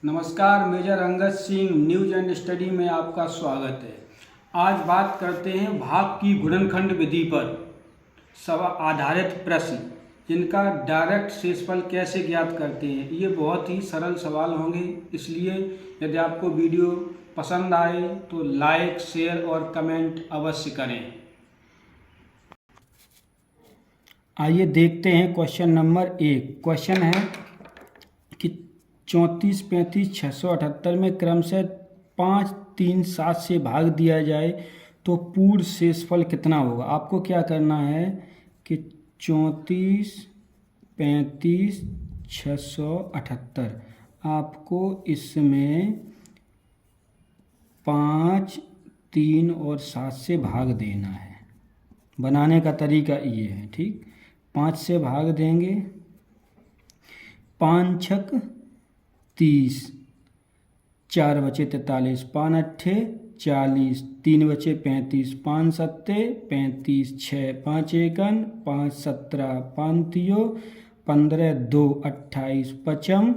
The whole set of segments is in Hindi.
नमस्कार, major Angad Singh news and study में आपका स्वागत है। आज बात करते हैं भाग की गुणनखंड विधि पर आधारित प्रश्न, जिनका डायरेक्ट शेषफल कैसे ज्ञात करते हैं। ये बहुत ही सरल सवाल होंगे, इसलिए यदि आपको वीडियो पसंद आए तो लाइक, शेयर और कमेंट अवश्य करें। आइए देखते हैं क्वेश्चन नंबर 1। क्वेश्चन है कि 34, 35, 678 में क्रमशः 5, 3, 7 से भाग दिया जाए तो पूर्ण शेषफल कितना होगा। आपको क्या करना है कि 34, 35, 678 आपको इसमें 5, 3 और 7 से भाग देना है। बनाने का तरीका ये है, ठीक। 5 से भाग देंगे, 5 छक 30, 4 बचे 43, 5 अट्ठे 40, 3 बचे 35, 5 सत्ते 35, 6 5 एकन 5 17, 5 तियो 15, 2 28, 5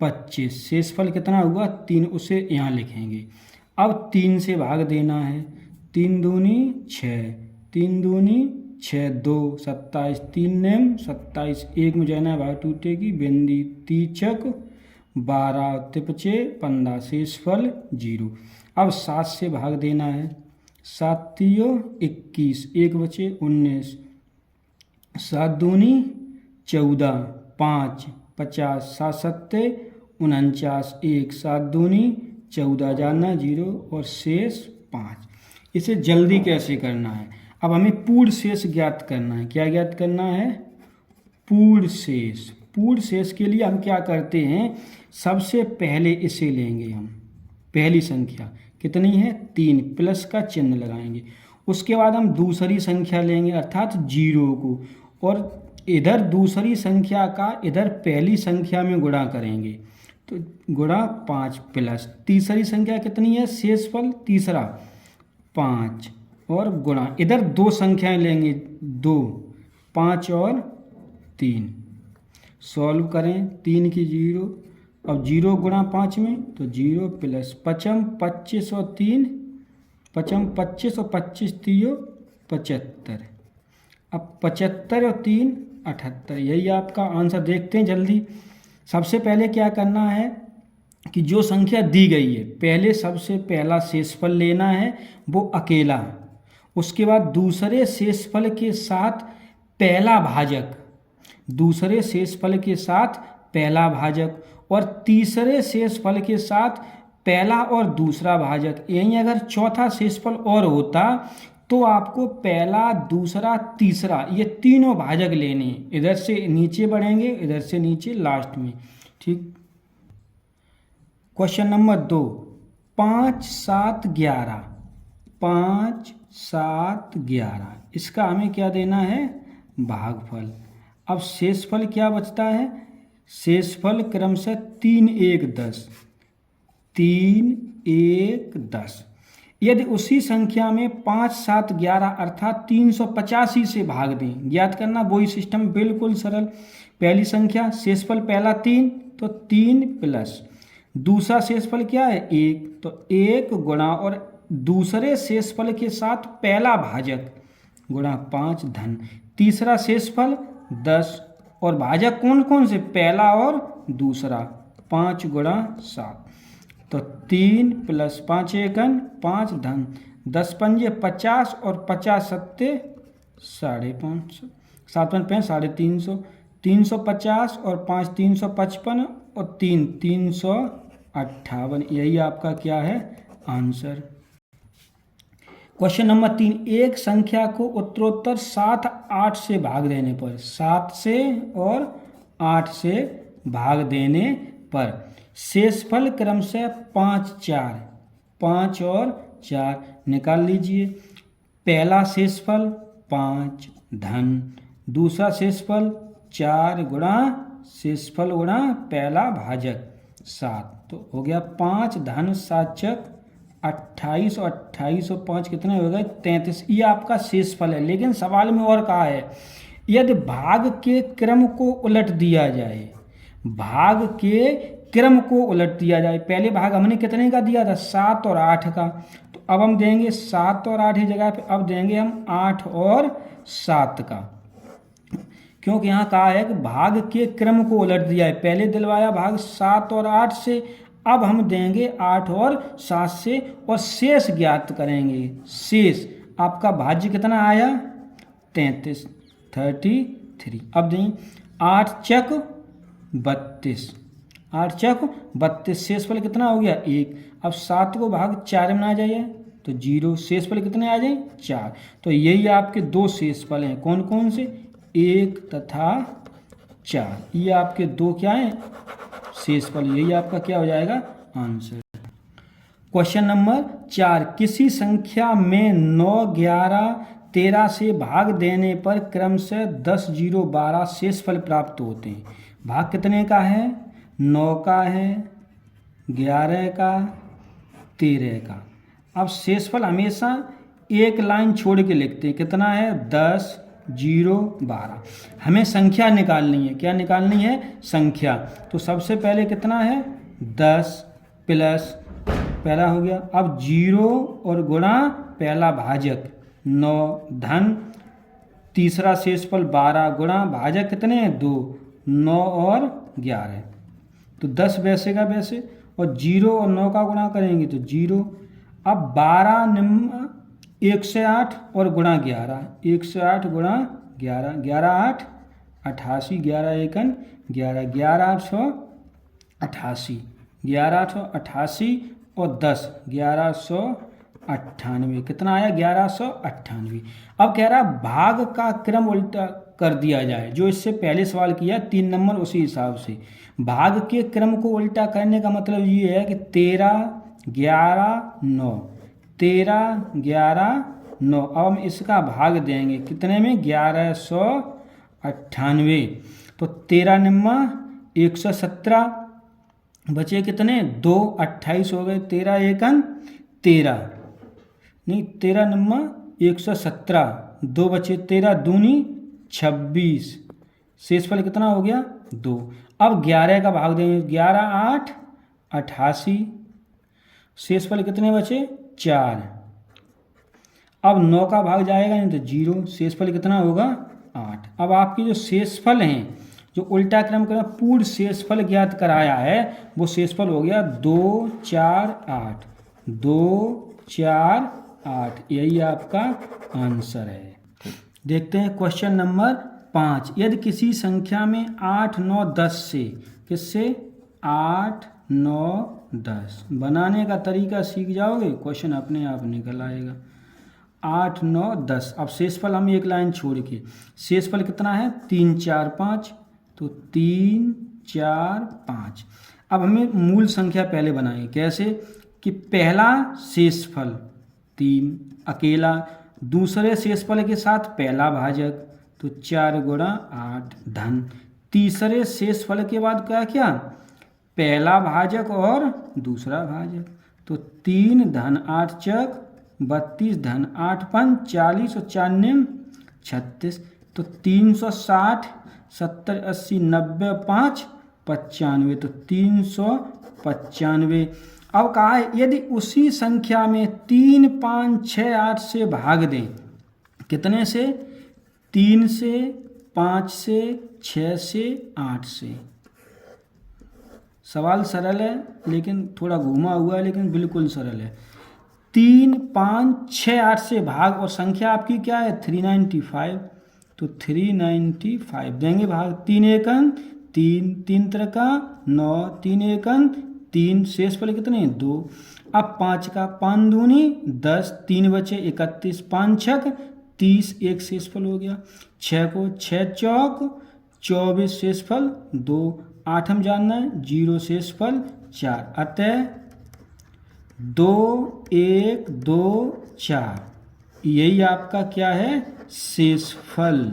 25। शेषफल कितना हुआ 3, उसे यहाँ लिखेंगे। अब 3 से भाग देना है, 3 दूनी 6, 3 दूनी 6, 2 27, 3 नेम 27, 1 में जाना भाग टूटेगी, बिंदी तीचक 12, तिपचे 15, शेषफल 0। अब 7 से भाग देना है, 7 तियो 21, 1 बचे 19, 7 दूनी 14, 5 50, 7 सत्ते 49, 1 7 दूनी 14, जाना 0 और शेष 5। इसे जल्दी कैसे करना है, अब हमें पूर्ण शेष ज्ञात करना है। क्या ज्ञात करना है, पूर्ण शेष। पूर्ण शेष के लिए हम क्या करते हैं, सबसे पहले इसे लेंगे हम, पहली संख्या कितनी है 3, प्लस का चिन्ह लगाएंगे। उसके बाद हम दूसरी संख्या लेंगे अर्थात 0 को, और इधर दूसरी संख्या का इधर पहली संख्या में गुणा करेंगे, तो गुणा 5 प्लस तीसरी संख्या कितनी है, शेषफल तीसरा 5, और गुणा इधर 2 संख्याएं लेंगे 2, 5 और 3। सॉल्व करें, 3 की 0, अब 0 गुणा 5 में तो 0 प्लस 5 25 और 3 5 25 और 25 तियो 75। अब 75 और 3 78, यही आपका आंसर। देखते हैं जल्दी। सबसे पहले क्या करना है कि जो संख्या दी गई है पहले सबसे पहला शेषफल लेना है, वो अकेला। उसके बाद दूसरे शेषफल के साथ पहला भाजक, दूसरे शेषफल के साथ पहला भाजक, और तीसरे शेषफल के साथ पहला और दूसरा भाजक। यहीं अगर चौथा शेषफल और होता तो आपको पहला, दूसरा, तीसरा ये तीनों भाजक लेने हैं। इधर से नीचे बढ़ेंगे, इधर से नीचे लास्ट में, ठीक। क्वेश्चन नंबर 2, 5 7 11, 5 7 11, इसका हमें क्या देना है, भागफल। अब शेषफल क्या बचता है, शेषफल क्रमशः 3 1 10, 3 1 10। यदि उसी संख्या में 5 7 11 अर्थात 385 से भाग दें, ज्ञात करना वही सिस्टम, बिल्कुल सरल। पहली संख्या शेषफल पहला 3, तो 3 प्लस दूसरा शेषफल क्या है 1, तो 1 गुणा और दूसरे शेषफल के साथ पहला भाजक गुणा 5 धन तीसरा शेषफल 10, और भाजक कौन कौन से, पहला और दूसरा, 5 गुणा 7, तो 3 प्लस 5 एकन 5 धन 10 पंजे 50 और 50 सत्ते 550, 7 5 350, 350 और 5 355 और 3 358। यही आपका क्या है आंसर। क्वेश्चन नंबर 3, एक संख्या को उत्तरोत्तर 7 8 से भाग देने पर, 7 से और 8 से भाग देने पर शेषफल क्रमशः 5 4, 5 और 4 निकाल लीजिए। पहला शेषफल 5 धन दूसरा शेषफल 4 गुणा शेषफल गुणा पहला भाजक 7, तो हो गया 5 धन 7 चक 28, और 28 और 5 कितने हो गए 33। ये आपका शेषफल है। लेकिन सवाल में और कहा है, यदि भाग के क्रम को उलट दिया जाए, भाग के क्रम को उलट दिया जाए। पहले भाग हमने कितने का दिया था? 7 और 8 का। तो अब हम देंगे 7 और 8 की जगह पे अब देंगे हम 8 और 7 का, क्योंकि यहाँ कहा है कि भाग के क्रम को उलट दिया है। पहले दिलवाया भाग 7 और 8 से, अब हम देंगे 8 और 7 से और शेष ज्ञात करेंगे। शेष आपका भाज्य कितना आया? 33, 33। अब दें 8 चक 32, 8 चक 32, शेषफल कितना हो गया? 1। अब 7 को भाग 4 में आ जाइए तो 0, शेषफल कितने आ जाए? 4। तो यही आपके दो शेषफल हैं। कौन कौन से? 1 तथा 4। ये आपके दो क्या हैं? शेषफल। यही आपका क्या हो जाएगा? आंसर। क्वेश्चन नंबर 4, किसी संख्या में 9, 11, 13 से भाग देने पर क्रमशः 10, 0, 12 शेषफल प्राप्त होते हैं। भाग कितने का है? 9 का है, 11 का, 13 का। अब शेषफल हमेशा एक लाइन छोड़ के लिखते हैं। कितना है? 10, 0, 12। हमें संख्या निकालनी है। क्या निकालनी है? संख्या। तो सबसे पहले कितना है? 10 प्लस पहला हो गया, अब 0 और गुणा पहला भाजक 9 धन तीसरा शेषफल 12 गुणा भाजक कितने हैं? 2, 9 और 11। तो 10 वैसे का वैसे और 0 और 9 का गुणा करेंगे तो 0। अब 12 निम्न 108 और गुणा 11, 108 गुणा 11, 11 8 88, 11 एकन 11, 11 888, 1188 और 10 1198। कितना आया? 1198। अब कह रहा भाग का क्रम उल्टा कर दिया जाए। जो इससे पहले सवाल किया 3 नंबर, उसी हिसाब से भाग के क्रम को उल्टा करने का मतलब ये है कि 13, 11, 9, 13, 11, 9। अब हम इसका भाग देंगे कितने में? 1198। तो 13 निम्मा 117 बचे कितने? 2, 28 हो गए। 13 एकन 13 नहीं, 13 निम्मा 117, 2 बचे 13 दूनी 26, शेषफल कितना हो गया? 2। अब 11 का भाग देंगे, 11 8 88, शेषफल कितने बचे? 4। अब 9 का भाग जाएगा नहीं तो 0, शेषफल कितना होगा? 8। अब आपके जो शेषफल हैं, जो उल्टा क्रम का पूर्ण शेषफल ज्ञात कराया है, वो शेषफल हो गया 2, 4, 8, 2, 4, 8। यही आपका आंसर है। देखते हैं क्वेश्चन नंबर 5, यदि किसी संख्या में 8, 9, 10 से, किससे? 8, 9, 10 बनाने का तरीका सीख जाओगे, क्वेश्चन अपने आप निकल आएगा। 8, 9, 10। अब शेषफल हम एक लाइन छोड़ के, शेषफल कितना है? 3, 4, 5। तो 3, 4, 5। अब हमें मूल संख्या पहले बनाएंगे। कैसे? कि पहला शेषफल 3 अकेला, दूसरे शेषफल के साथ पहला भाजक तो 4 गुणा 8 धन तीसरे शेषफल के बाद क्या क्या? पहला भाजक और दूसरा भाजक। तो 3 धन 8 चक 32 धन 8 पंच 40 और 4 निम 36। तो 360 70 80 90 5 95। तो 395। अब कहा है यदि उसी संख्या में 3, 5, 6, 8 से भाग दें। कितने से? 3 से, 5 से, 6 से, 8 से। सवाल सरल है लेकिन थोड़ा घुमा हुआ है, लेकिन बिल्कुल सरल है। 3, 5, 6, 8 से भाग और संख्या आपकी क्या है? 395। तो 395 देंगे भाग। 3 एकन 3, 3 त्रिका 9, 3 एकन 3, शेषफल कितने? 2। अब 5 का 5 दूनी 10, 3 बचे 31, 5 छक 30, एक शेषफल हो गया। 6 को 6 चौक 24, शेषफल 2। 8 हम जानना है, 0 शेषफल 4। अतः 2, 1, 2, 4 यही आपका क्या है? शेषफल।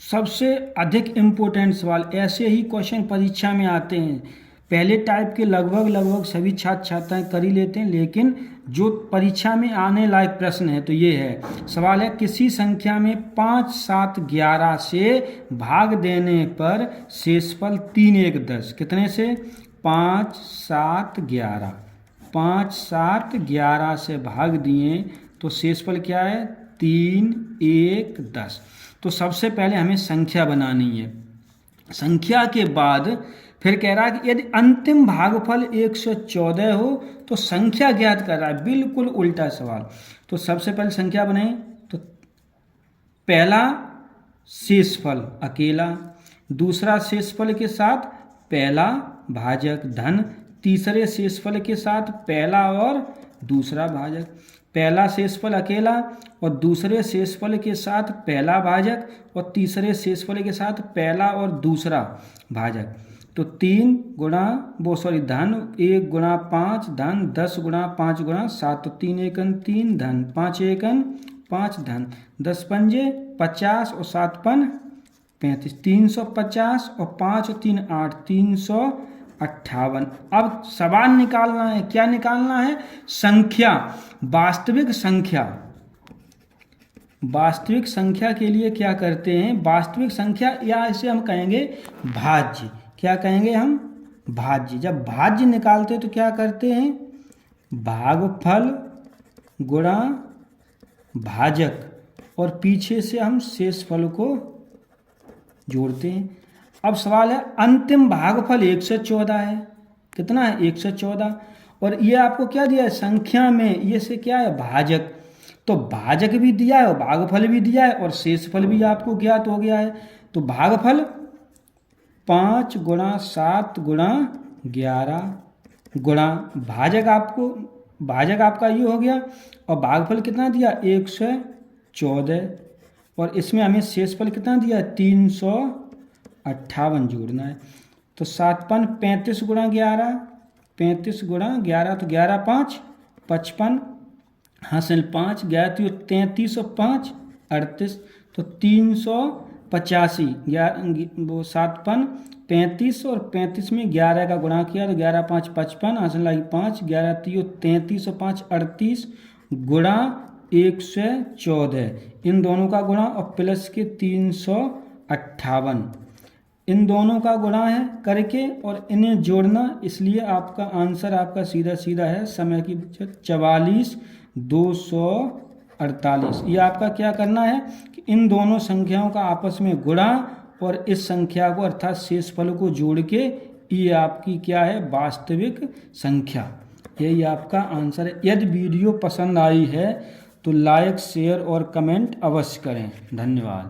सबसे अधिक इम्पोर्टेंट सवाल, ऐसे ही क्वेश्चन परीक्षा में आते हैं। पहले टाइप के लगभग सभी छात्र छात्राएं कर ही लेते हैं, लेकिन जो परीक्षा में आने लायक प्रश्न है तो ये है। सवाल है, किसी संख्या में 5, 7, 11 से भाग देने पर शेषफल 3, 1, 10 कितने से? 5, 7, 11। 5, 7, 11 से भाग दिए तो शेषफल क्या है? 3, 1, 10। तो सबसे पहले हमें संख्या बनानी है। संख्या के बाद फिर कह रहा है कि यदि अंतिम भागफल 114 हो तो संख्या ज्ञात कर रहा है। बिल्कुल उल्टा सवाल। तो सबसे पहले संख्या बनाए तो पहला शेषफल अकेला, दूसरा शेषफल के साथ पहला भाजक धन, तीसरे शेषफल के साथ पहला और दूसरा भाजक। पहला शेषफल अकेला और दूसरे शेषफल के साथ पहला भाजक और तीसरे शेषफल के साथ पहला और दूसरा भाजक। तो 3 गुणा धन 1 गुणा 5 धन 10 गुणा 5 गुणा 7। तो 3 एकन 3 धन 5 एकन 5 धन 10 पंजे 50 और 7 पन 35। 350 और 5 और 3 8 358। अब सवाल निकालना है। क्या निकालना है? संख्या, वास्तविक संख्या। वास्तविक संख्या के लिए क्या करते हैं? वास्तविक संख्या या इसे हम कहेंगे भाज्य। क्या कहेंगे हम? भाज्य। जब भाज्य निकालते तो क्या करते हैं? भागफल गुणा भाजक और पीछे से हम शेषफल को जोड़ते हैं। अब सवाल है, अंतिम भागफल 114 है। कितना है? 114। और ये आपको क्या दिया है? संख्या में ये से क्या है? भाजक। तो भाजक भी दिया है और भागफल भी दिया है और शेषफल भी आपको ज्ञात हो गया है। तो भागफल 5 गुणा 7 गुणा 11 गुणा भाजक आपका ये हो गया और भागफल कितना दिया? 114। और इसमें हमें शेषफल कितना दिया? 358 जोड़ना है। तो 7 पन 35 गुणा 11, 35 गुणा 11 तो 11 5 55, हासिल 5 11 33 और 5 38। तो 385 वो 7 पन 35 और 35 में 11 का गुणा किया तो 11 5 55, हासिल लगी 5 11 33 और 5 38 गुणा 114। इन दोनों का गुणा और प्लस के 358 इन दोनों का गुणा है करके और इन्हें जोड़ना। इसलिए आपका आंसर आपका सीधा सीधा है। समय की बचत 44 248। ये आपका क्या करना है कि इन दोनों संख्याओं का आपस में गुणा और इस संख्या को अर्थात शेषफल को जोड़ के ये आपकी क्या है? वास्तविक संख्या। यही आपका आंसर है। यदि वीडियो पसंद आई है तो लाइक शेयर और कमेंट अवश्य करें। धन्यवाद।